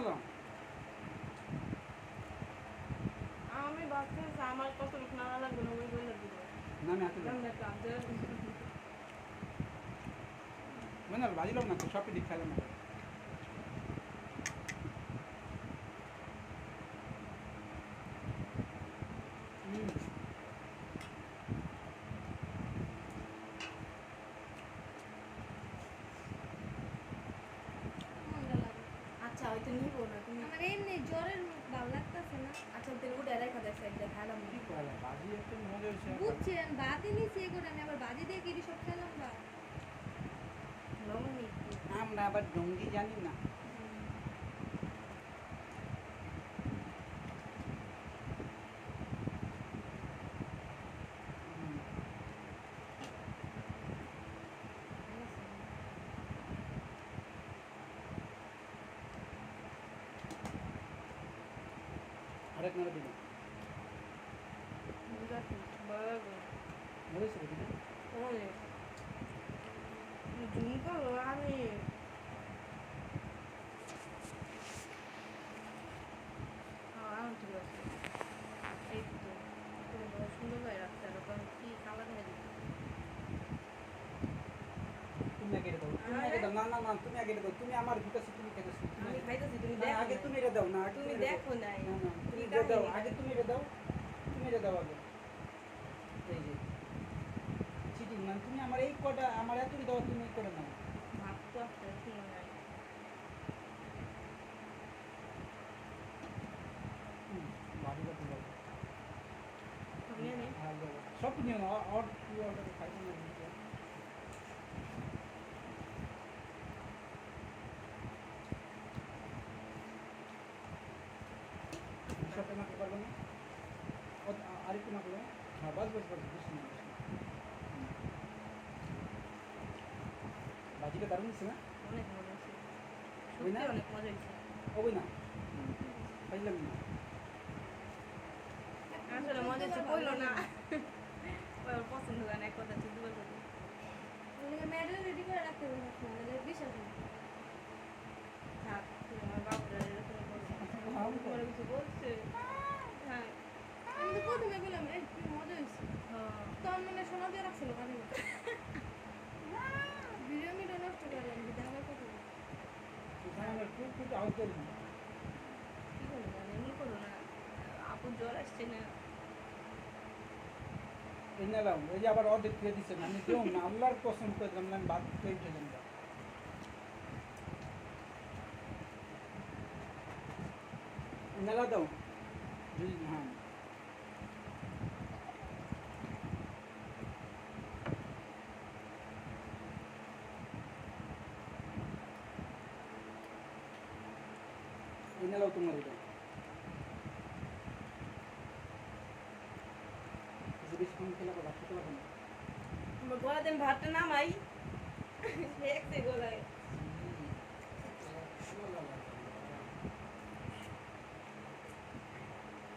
নাও আমি ভাবছি আমার কত নাড়া লাগবে না ওই বলে দিব না আমি হাতে মানে বাজিলাম না তো সব পিঠে খাইলাম না আচ্ছা হয়তো নিব না তুমি আমার এমনি জ্বরের ভালো লাগতেছে না। আচ্ছা তুমি উঠে রেখা দেখ সাইডে খাইলাম কি করা বাজি একটা মজা হয়েছে বুঝছি আমি বাদি নিছি এগুলো, আমি আবার বাদি দিয়ে কি সব খেলাম বা লবণ নেই আমরা আবার ডঙ্গি জানি না আরেক নাড়া দিলাম বুঝাচ্ছি বরাবর মজা ছিল দিদি অনেক ঝুমকা আমি আমার ঠিক আছে এই তো সুন্দর করে রাখতে হবে কারণ কি কালার হয়ে দিচ্ছে তুমি আগে দাও তুমি আগে দাও না না না তুমি আগে দাও তুমি আমার ঢুকাছি তুমি খাইতেছো আমি খাইতেছি তুমি না, দেখো আগে নাই। তুমি এটা দাও না আগে তুমি এটা দাও। দেখো নাই না না তুমি কি এটা দাও কাহিনী? আগে তুমি এটা দাও তুমি এটা দাও আগে এই যে চিটিং মানে তুমি আমার এই কটা আমার এতই দাও তুমি এই কটা নাও ভাত তো আসতে শুনো নাই বাড়িটা তো দাও তুমি নেই হ্যাঁ দাও সব নিও না আর কি অর্ডার খাইতে না দিতে সব তোমাকে পারবো না আরেকটু না করো হ্যাঁ বাস বাস বাস বেশি না বেশি না। বাজিটা দারুণ হচ্ছে না অনেক মজা হয়েছে ওই না? সত্যি অনেক মজা হয়েছে ওই না পাইলাম না আসলে মজা হচ্ছে কইলো না ওই ওর পছন্দ হয় না এক কথা হচ্ছে দুবার কথা মেডেল রেডি করে রাখতে হবে না বিশাল থাক তুমি আমার বাবুরা এরকম বলছে তোমার কিছু বলছে হ্যাঁ আমি তো প্রথমে গেলাম এই কি মজা হয়েছে হ্যাঁ তখন মানে সোনা দিয়ে রাখছিল কানে বিরিয়ানিটা নষ্ট করে আমি যদি আমার কথা বলি। এখানে আমরা একটু আউট করি না কি করবো মানে এমনি করো না আপুর জ্বর আসছে না এই নিলাম এই যে আবার অর্ধেক খেয়ে দিচ্ছে না আমি দেও না আল্লাহর কসম করে দিলাম না আমি বাদ খেয়ে ফেলেন না নেলা দাও হ্যাঁ এই নেলাও তোমার এটা বেশিক্ষণ খেলা বা খেতে পারবো না আমার গলাতে আমি ভাতটা নামাই দেখছে গলায়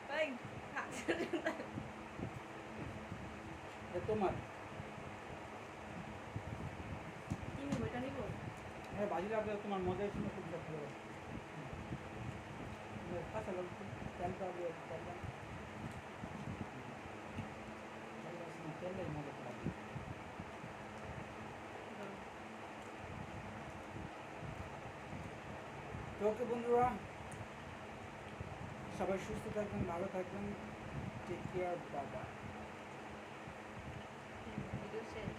তাই তোমার কি নিবো এটা নিবো হ্যাঁ বাজি লাগলে তোমার মজা ছিল খুব ভালো কাঁচা লঙ্কা তেলটা দিয়ে তেলটা তেলটাই মজা করা তো ওকে বন্ধুরা সবাই সুস্থ থাকবেন ভালো থাকবেন টেক কেয়ার বাবা ভিডিও শেষ